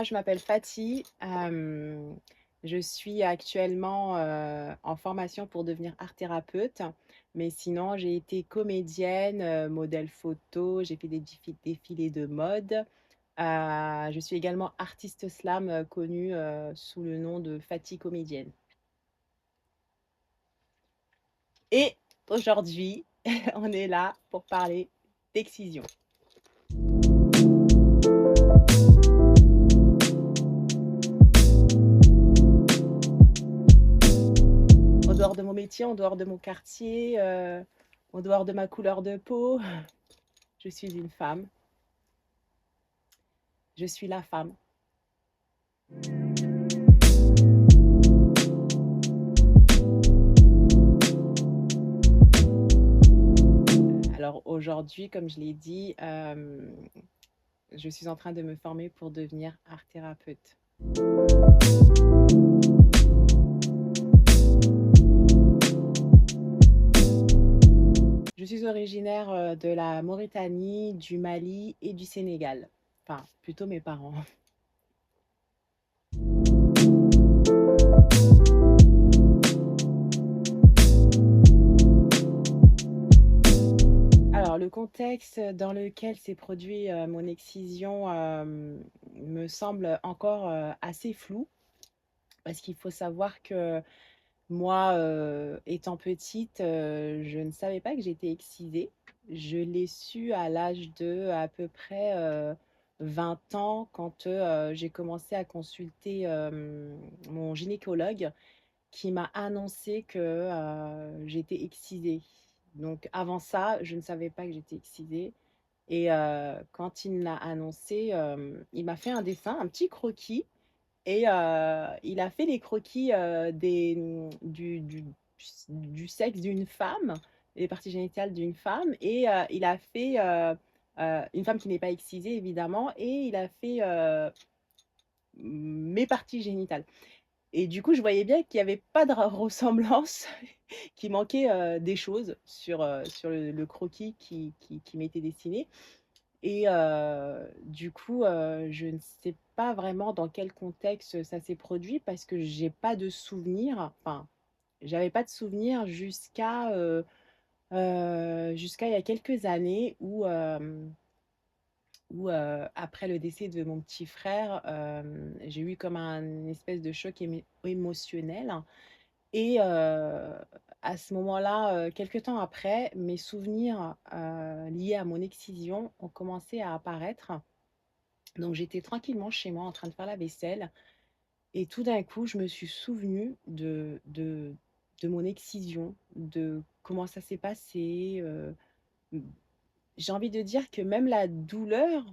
moi, je m'appelle Fatih. Je suis actuellement en formation pour devenir art thérapeute. Mais sinon, j'ai été comédienne, modèle photo, j'ai fait des défilés de mode. Je suis également artiste slam connue sous le nom de Fatih Comédienne. Et aujourd'hui, on est là pour parler d'excision. En dehors de mon métier, en dehors de mon quartier, en dehors de ma couleur de peau, je suis une femme. Je suis la femme. Alors aujourd'hui, comme je l'ai dit, je suis en train de me former pour devenir art thérapeute. Je suis originaire de la Mauritanie, du Mali et du Sénégal. Enfin, plutôt mes parents. Alors, le contexte dans lequel s'est produit mon excision me semble encore assez flou, parce qu'il faut savoir que moi, étant petite, je ne savais pas que j'étais excisée. Je l'ai su à l'âge de à peu près 20 ans quand j'ai commencé à consulter mon gynécologue qui m'a annoncé que j'étais excisée. Donc avant ça, je ne savais pas que j'étais excisée. Et quand il me l'a annoncé, il m'a fait un dessin, un petit croquis et il a fait les croquis, du sexe d'une femme, les parties génitales d'une femme et il a fait, une femme qui n'est pas excisée évidemment et il a fait, mes parties génitales et du coup, je voyais bien qu'il y avait pas de ressemblance, qu'il manquait, des choses sur le croquis qui m'était dessiné et du coup, je ne sais pas vraiment dans quel contexte ça s'est produit parce que j'ai pas de souvenir, enfin, j'avais pas de souvenir jusqu'à il y a quelques années où après le décès de mon petit frère, j'ai eu comme un espèce de choc émotionnel et à ce moment-là, quelque temps après, mes souvenirs, liés à mon excision ont commencé à apparaître. Donc j'étais tranquillement chez moi en train de faire la vaisselle et tout d'un coup, je me suis souvenue de mon excision, de comment ça s'est passé. J'ai envie de dire que même la douleur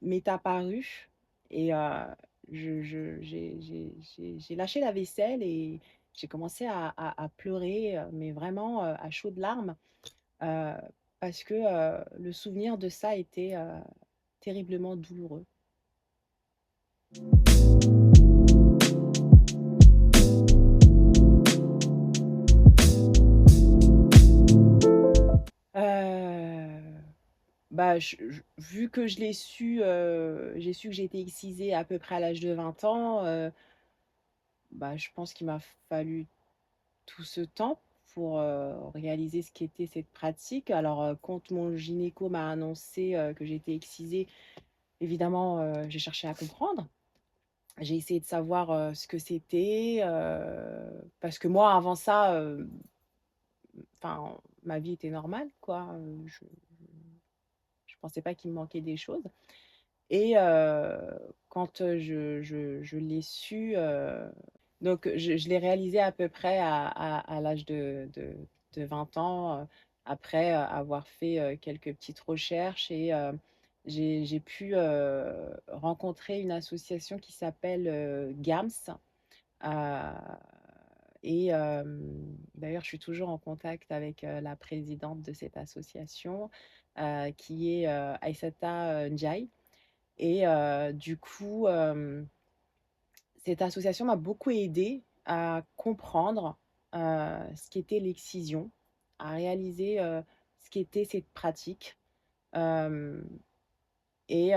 m'est apparue et j'ai lâché la vaisselle et j'ai commencé à pleurer, mais vraiment à chaudes larmes, euh, parce que le souvenir de ça était terriblement douloureux. Heu, Bah, vu que je l'ai su, j'ai su que j'ai été excisée à peu près à l'âge de 20 ans, bah, je pense qu'il m'a fallu tout ce temps pour, réaliser ce qu'était cette pratique. Alors, quand mon gynéco m'a annoncé, que j'étais excisée, évidemment, j'ai cherché à comprendre. J'ai essayé de savoir, ce que c'était, parce que moi avant ça, enfin, ma vie était normale quoi, je pensais pas qu'il me manquait des choses et quand, je l'ai su, donc je l'ai réalisé à peu près à l'âge de 20 ans, après, avoir fait, quelques petites recherches et j'ai pu, rencontrer une association qui s'appelle, GAMS, heu et d'ailleurs, je suis toujours en contact avec, la présidente de cette association, qui est, Aïssata Ndiaye et du coup, cette association m'a beaucoup aidée à comprendre, ce qu'était l'excision, à réaliser, ce qu'était cette pratique. Hem, et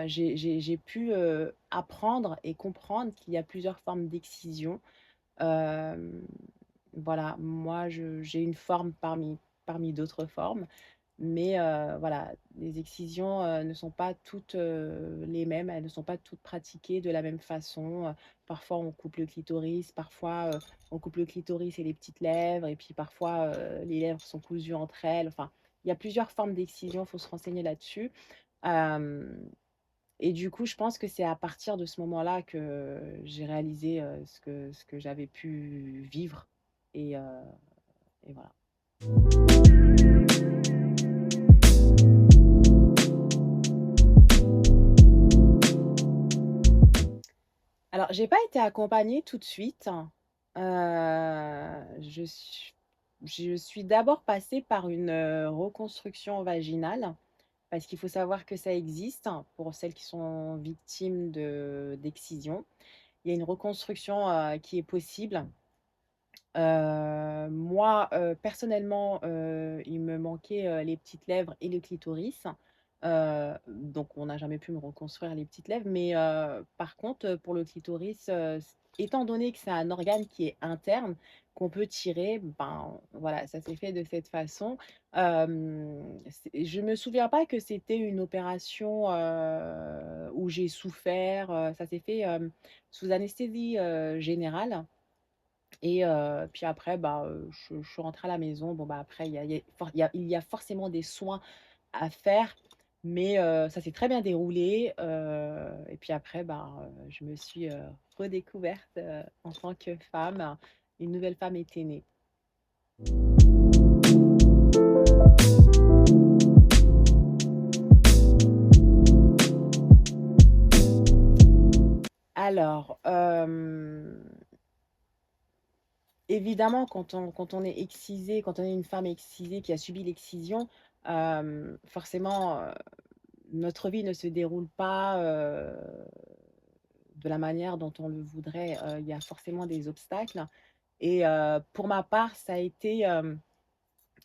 j'ai pu, apprendre et comprendre qu'il y a plusieurs formes d'excision. Hem, voilà, moi j'ai une forme parmi d'autres formes, mais voilà, les excisions, ne sont pas toutes, les mêmes, elles ne sont pas toutes pratiquées de la même façon. Parfois on coupe le clitoris, parfois, on coupe le clitoris et les petites lèvres et puis parfois, les lèvres sont cousues entre elles. Enfin, il y a plusieurs formes d'excision, il faut se renseigner là-dessus. Hem et du coup, je pense que c'est à partir de ce moment-là que j'ai réalisé, ce que j'avais pu vivre et heu et voilà. Alors, j'ai pas été accompagnée tout de suite. Je suis d'abord passée par une, reconstruction vaginale, parce qu'il faut savoir que ça existe pour celles qui sont victimes d'excision. Il y a une reconstruction, qui est possible. Moi, personnellement, il me manquait, les petites lèvres et le clitoris. Donc on n'a jamais pu me reconstruire les petites lèvres, mais par contre, pour le clitoris, étant donné que c'est un organe qui est interne, qu'on peut tirer, ben, voilà, ça s'est fait de cette façon. Je me souviens pas que c'était une opération, où j'ai souffert, ça s'est fait, sous anesthésie, générale. Et puis après, bah, je suis rentrée à la maison. Bon, bah, après, il y a forcément des soins à faire, mais ça s'est très bien déroulé, et puis après, bah, je me suis, redécouverte, en tant que femme. Une nouvelle femme était née. Alors, évidemment, quand on est excisé, quand on est une femme excisée qui a subi l'excision, forcément, notre vie ne se déroule pas, de la manière dont on le voudrait. Il y a forcément des obstacles et pour ma part, ça a été,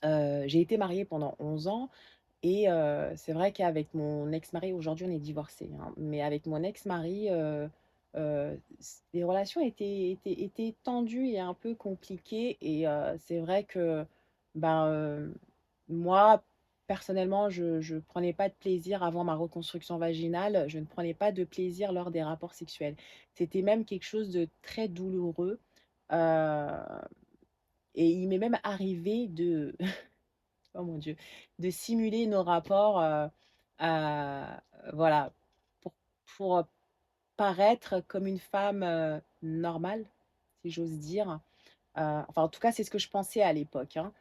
j'ai été mariée pendant 11 ans et c'est vrai qu'avec mon ex-mari, aujourd'hui on est divorcés, hein, mais avec mon ex-mari, les relations étaient tendues et un peu compliquées et c'est vrai que, ben, moi, personnellement, je prenais pas de plaisir avant ma reconstruction vaginale, je ne prenais pas de plaisir lors des rapports sexuels. C'était même quelque chose de très douloureux, heu et il m'est même arrivé de oh mon Dieu, de simuler nos rapports, voilà, pour pour paraître comme une femme, normale, si j'ose dire. Enfin, en tout cas, c'est ce que je pensais à l'époque, hein.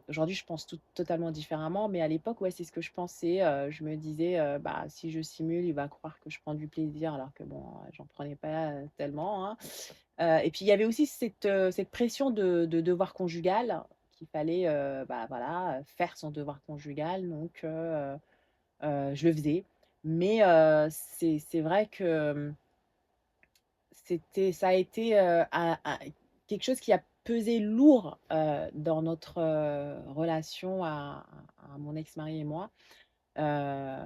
Aujourd'hui, je pense totalement différemment, mais à l'époque, ouais, c'est ce que je pensais. Je me disais, «Bah, si je simule, il va croire que je prends du plaisir», alors que bon, j'en prenais pas, tellement, hein. Et puis il y avait aussi cette pression de devoir conjugal qu'il fallait, bah, voilà, faire son devoir conjugal donc je le faisais. Mais c'est vrai que, ça a été, un quelque chose qui a pesé lourd, dans notre, relation à mon ex-mari et moi, heu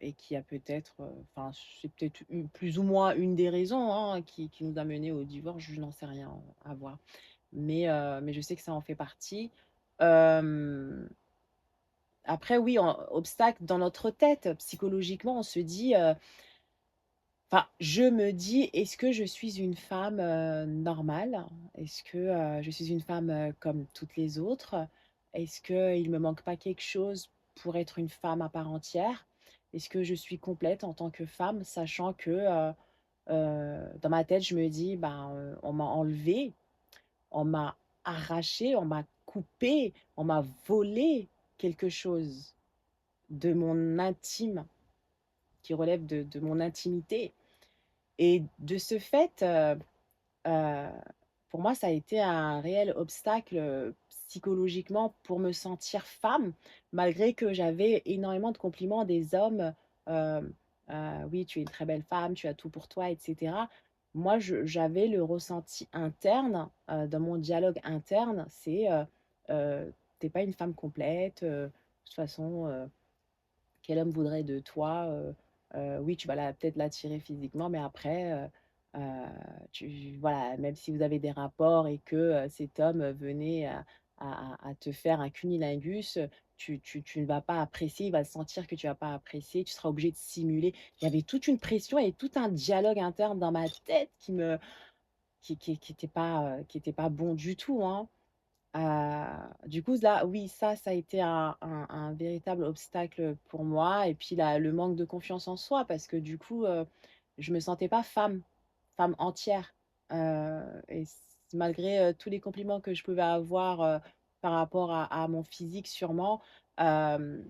et qui a peut-être, enfin, c'est peut-être plus ou moins une des raisons, hein, qui nous a menés au divorce, je n'en sais rien, à voir. Mais je sais que ça en fait partie. Hem, Après oui, en obstacle dans notre tête, psychologiquement, on se dit, enfin, je me dis: «Est-ce que je suis une femme, normale? Est-ce que, je suis une femme, comme toutes les autres? Est-ce qu'il me manque pas quelque chose pour être une femme à part entière? Est-ce que je suis complète en tant que femme?» sachant que, dans ma tête, je me dis: «Ben, on m'a enlevée, on m'a arraché, on m'a coupé, on m'a volé quelque chose de mon intime, qui relève de mon intimité» et de ce fait, heu, pour moi, ça a été un réel obstacle, psychologiquement pour me sentir femme, malgré que j'avais énormément de compliments des hommes, hem, «Oui, tu es une très belle femme, tu as tout pour toi» et cetera. Moi, j'avais le ressenti interne, dans mon dialogue interne, c'est, «Tu pas une femme complète, de toute façon, quel homme voudrait de toi? Oui, tu vas peut-être l'attirer physiquement, mais après, tu voilà, même si vous avez des rapports et que, cet homme venait à te faire un cunilingus, tu ne vas pas apprécier, il va sentir que tu vas pas apprécier, tu seras obligé de simuler. Il y avait toute une pression et tout un dialogue interne dans ma tête qui était pas bon du tout, hein. Du coup, là, oui, ça a été un véritable obstacle pour moi et puis le manque de confiance en soi parce que du coup, je me sentais pas femme, femme entière, et malgré, tous les compliments que je pouvais avoir, par rapport à mon physique sûrement, hem,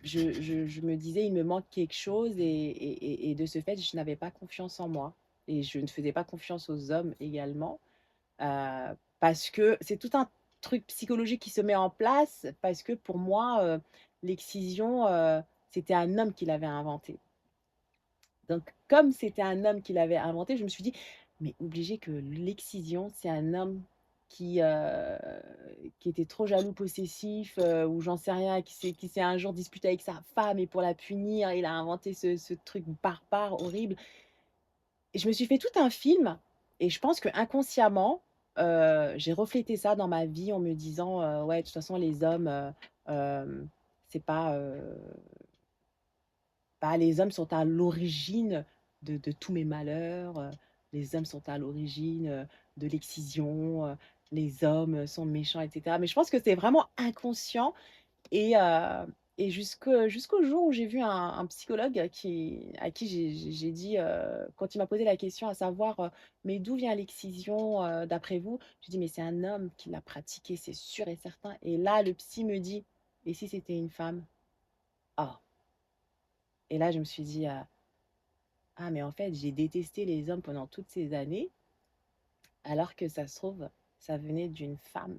je me disais: «Il me manque quelque chose» et de ce fait, je n'avais pas confiance en moi et je ne faisais pas confiance aux hommes également. Parce que c'est tout un truc psychologique qui se met en place, parce que pour moi, l'excision, c'était un homme qui l'avait inventé. Donc comme c'était un homme qui l'avait inventé, je me suis dit: «Mais obligé que l'excision, c'est un homme qui, heu, qui était trop jaloux possessif, ou j'en sais rien, qui s'est un jour disputé avec sa femme et pour la punir, il a inventé ce truc barbare, horrible». Et je me suis fait tout un film et je pense qu'inconsciemment, j'ai reflété ça dans ma vie en me disant, «Ouais, de toute façon, les hommes, c'est pas, bah, les hommes sont à l'origine de tous mes malheurs, les hommes sont à l'origine, de l'excision, les hommes, sont méchants» et cetera. Mais je pense que c'est vraiment inconscient et jusqu'au jour où j'ai vu un psychologue à qui j'ai dit, quand il m'a posé la question à savoir, «Mais d'où vient l'excision, d'après vous?» J'ai dit: «Mais c'est un homme qui l'a pratiqué, c'est sûr et certain» et là, le psy me dit: «Et si c'était une femme?» Ah! Et là, je me suis dit, «Ah mais en fait, j'ai détesté les hommes pendant toutes ces années, alors que ça se trouve, ça venait d'une femme».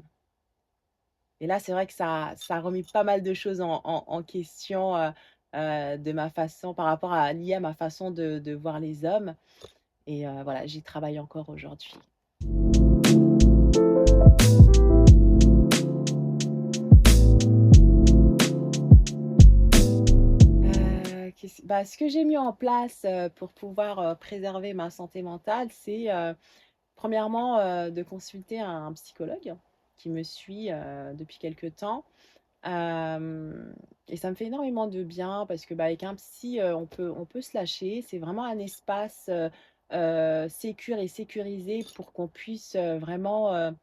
Et là, c'est vrai que ça a remis pas mal de choses en question, de ma façon par rapport à lié à ma façon de voir les hommes et voilà, j'y travaille encore aujourd'hui. Ce que j'ai mis en place, pour pouvoir, préserver ma santé mentale, c'est, premièrement, de consulter un psychologue qui me suit, depuis quelque temps. Hem Et ça me fait énormément de bien parce que, bah, avec un psy, on peut se lâcher. C'est vraiment un espace, sécure et sécurisé pour qu'on puisse, vraiment,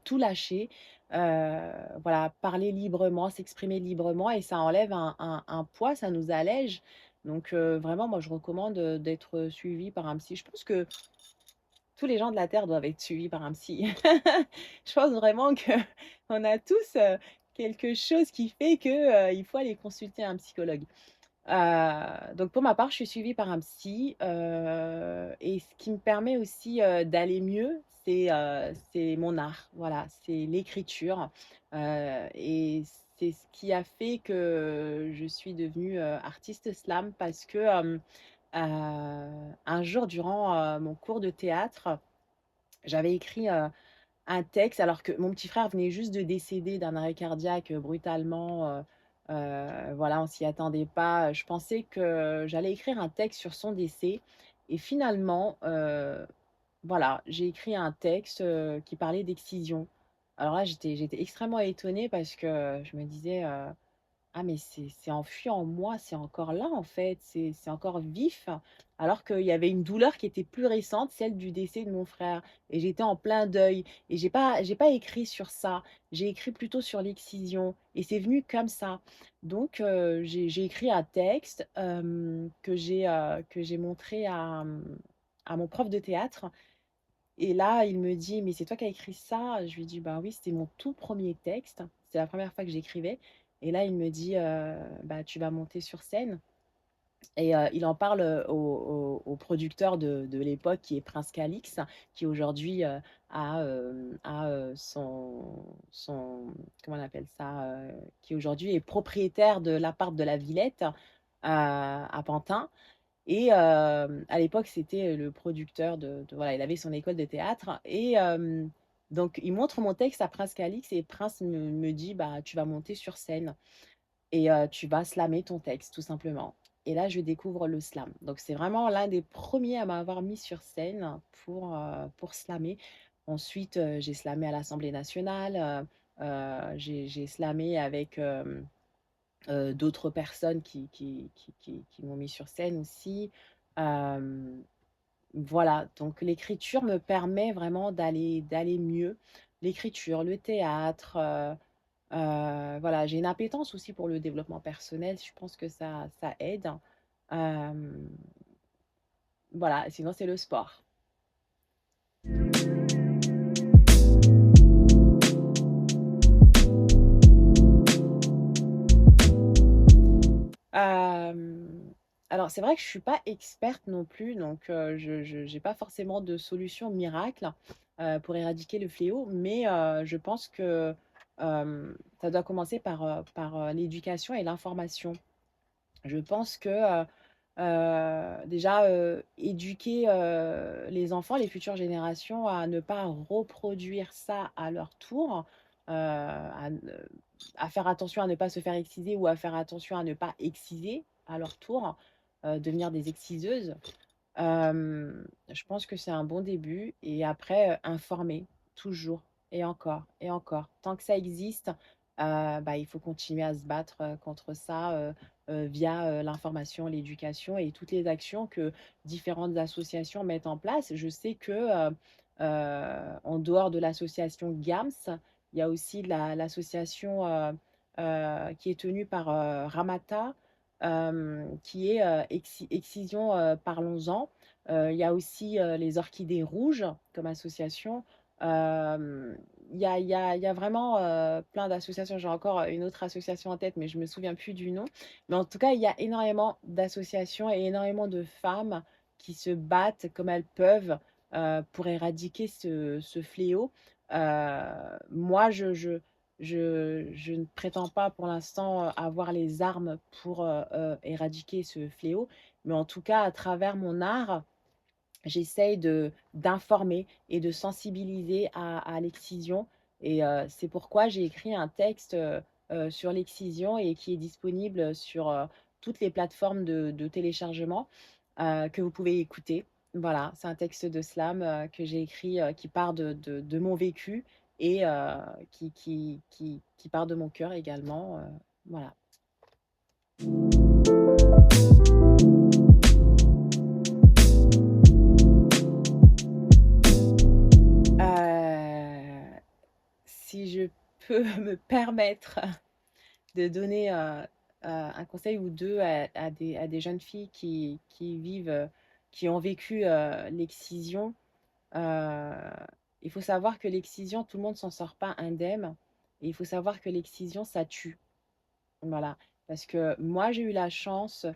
tout lâcher. Voilà, parler librement, s'exprimer librement et ça enlève un poids, ça nous allège. Donc vraiment, moi, je recommande, d'être suivi par un psy. Je pense que tous les gens de la terre doivent être suivis par un psy. Je pense vraiment qu'on a tous, quelque chose qui fait que, il faut aller consulter un psychologue. Donc pour ma part, je suis suivie par un psy, et ce qui me permet aussi, d'aller mieux, c'est mon art. Voilà, c'est l'écriture, et c'est ce qui a fait que je suis devenue, artiste slam parce que, un jour durant, mon cours de théâtre, j'avais écrit, un texte alors que mon petit frère venait juste de décéder d'un arrêt cardiaque, brutalement, voilà, on s'y attendait pas. Je pensais que j'allais écrire un texte sur son décès et finalement, voilà, j'ai écrit un texte, qui parlait d'excision. Alors là, j'étais extrêmement étonnée parce que je me disais, ah mais c'est enfui en moi, c'est encore là en fait, c'est encore vif, alors qu'il y avait une douleur qui était plus récente, celle du décès de mon frère et j'étais en plein deuil et j'ai pas écrit sur ça, j'ai écrit plutôt sur l'excision et c'est venu comme ça. Donc j'ai écrit un texte, que j'ai montré à mon prof de théâtre et là, il me dit: «Mais c'est toi qui as écrit ça?» Je lui dis: «Bah oui, c'était mon tout premier texte, c'est la première fois que j'écrivais» et là, il me dit: «Bah, tu vas monter sur scène» et il en parle, au producteur de l'époque qui est Prince Calix, qui aujourd'hui, son comment on appelle ça? Qui aujourd'hui est propriétaire de l'appart de la Villette, à Pantin et à l'époque, c'était, le producteur de voilà, il avait son école de théâtre et donc il montre mon texte à Prince Calix et Prince me dit: «Bah, tu vas monter sur scène» et tu vas slammer ton texte tout simplement. Et là, je découvre le slam. Donc c'est vraiment l'un des premiers à m'avoir mis sur scène pour slammer. Ensuite, j'ai slamé à l'Assemblée nationale, j'ai slamé avec, d'autres personnes qui m'ont mis sur scène aussi. Hem, voilà, donc l'écriture me permet vraiment d'aller mieux. L'écriture, le théâtre, voilà, j'ai une appétence aussi pour le développement personnel, je pense que ça aide. Hem, voilà, sinon c'est le sport. Hem, alors c'est vrai que je suis pas experte non plus, donc je j'ai pas forcément de solution miracle, pour éradiquer le fléau, mais je pense que, ça doit commencer par l'éducation et l'information. Je pense que, déjà, éduquer, les enfants, les futures générations à ne pas reproduire ça à leur tour, à faire attention à ne pas se faire exciser ou à faire attention à ne pas exciser à leur tour, devenir des exciseuses. Je pense que c'est un bon début et après, informer toujours et encore. Tant que ça existe, bah, il faut continuer à se battre, contre ça, via, l'information, l'éducation et toutes les actions que différentes associations mettent en place. Je sais que, en dehors de l'association GAMS, il y a aussi l'association, qui est tenue par, Ramata, qui est, Excision, Parlons-en. Il y a aussi, les Orchidées Rouges comme association. Hem, il y a vraiment, plein d'associations. J'ai encore, une autre association en tête, mais je me souviens plus du nom. Mais en tout cas, il y a énormément d'associations et énormément de femmes qui se battent comme elles peuvent, pour éradiquer ce fléau. Moi, je ne prétends pas pour l'instant, avoir les armes pour, éradiquer ce fléau, mais en tout cas, à travers mon art, j'essaye d'informer et de sensibiliser à l'excision et c'est pourquoi j'ai écrit un texte, sur l'excision et qui est disponible sur, toutes les plateformes de téléchargement, que vous pouvez écouter. Voilà, c'est un texte de slam, que j'ai écrit, qui part de mon vécu et qui part de mon cœur également, voilà. Heu, Si je peux me permettre de donner, un conseil ou 2 à des jeunes filles qui vivent, qui ont vécu, l'excision. Heu, il faut savoir que l'excision, tout le monde s'en sort pas indemne et il faut savoir que l'excision, ça tue. Voilà. Parce que moi, j'ai eu la chance,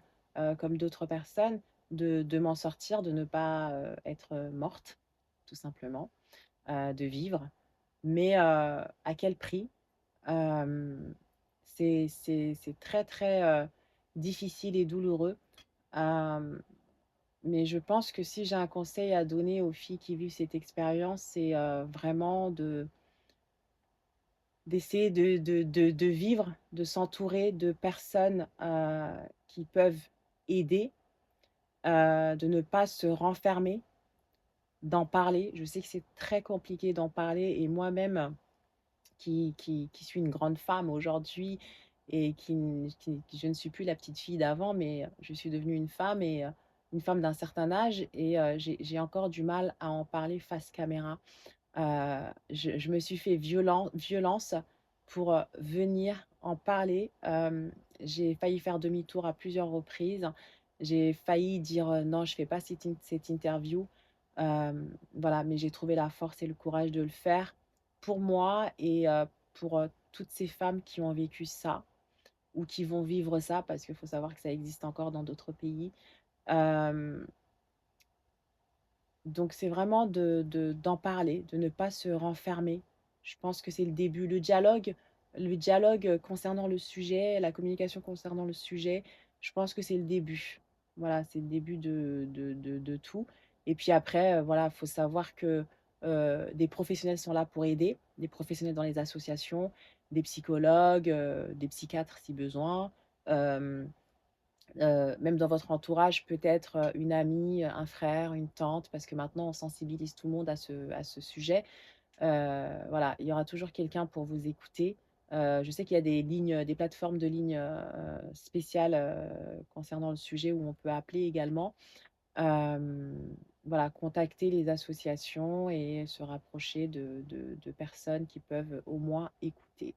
comme d'autres personnes, de m'en sortir, de ne pas, être, morte, tout simplement, de vivre. Mais, à quel prix? Hem, c'est très, très, difficile et douloureux. Hem, mais je pense que si j'ai un conseil à donner aux filles qui vivent cette expérience, c'est, vraiment d'essayer de vivre, de s'entourer de personnes, qui peuvent aider, de ne pas se renfermer, d'en parler. Je sais que c'est très compliqué d'en parler et moi-même qui suis une grande femme aujourd'hui et qui je ne suis plus la petite fille d'avant, mais je suis devenue une femme et une femme d'un certain âge et j'ai encore du mal à en parler face caméra. Je me suis fait violence pour, venir en parler. J'ai failli faire demi-tour à plusieurs reprises. J'ai failli dire, «Non, je fais pas cette interview». Voilà, mais j'ai trouvé la force et le courage de le faire pour moi et pour, toutes ces femmes qui ont vécu ça ou qui vont vivre ça, parce qu'il faut savoir que ça existe encore dans d'autres pays. Hem donc c'est vraiment d'en parler, de ne pas se renfermer. Je pense que c'est le début. Le dialogue, concernant le sujet, la communication concernant le sujet, je pense que c'est le début. Voilà, c'est le début de tout et puis après, voilà, il faut savoir que, des professionnels sont là pour aider, des professionnels dans les associations. des psychologues, des psychiatres si besoin, hem, même dans votre entourage, peut-être, une amie, un frère, une tante, parce que maintenant on sensibilise tout le monde à ce sujet. Voilà, il y aura toujours quelqu'un pour vous écouter. Je sais qu'il y a des lignes, des plateformes de lignes, spéciales, concernant le sujet où on peut appeler également. Voilà, contacter les associations et se rapprocher de personnes qui peuvent au moins écouter.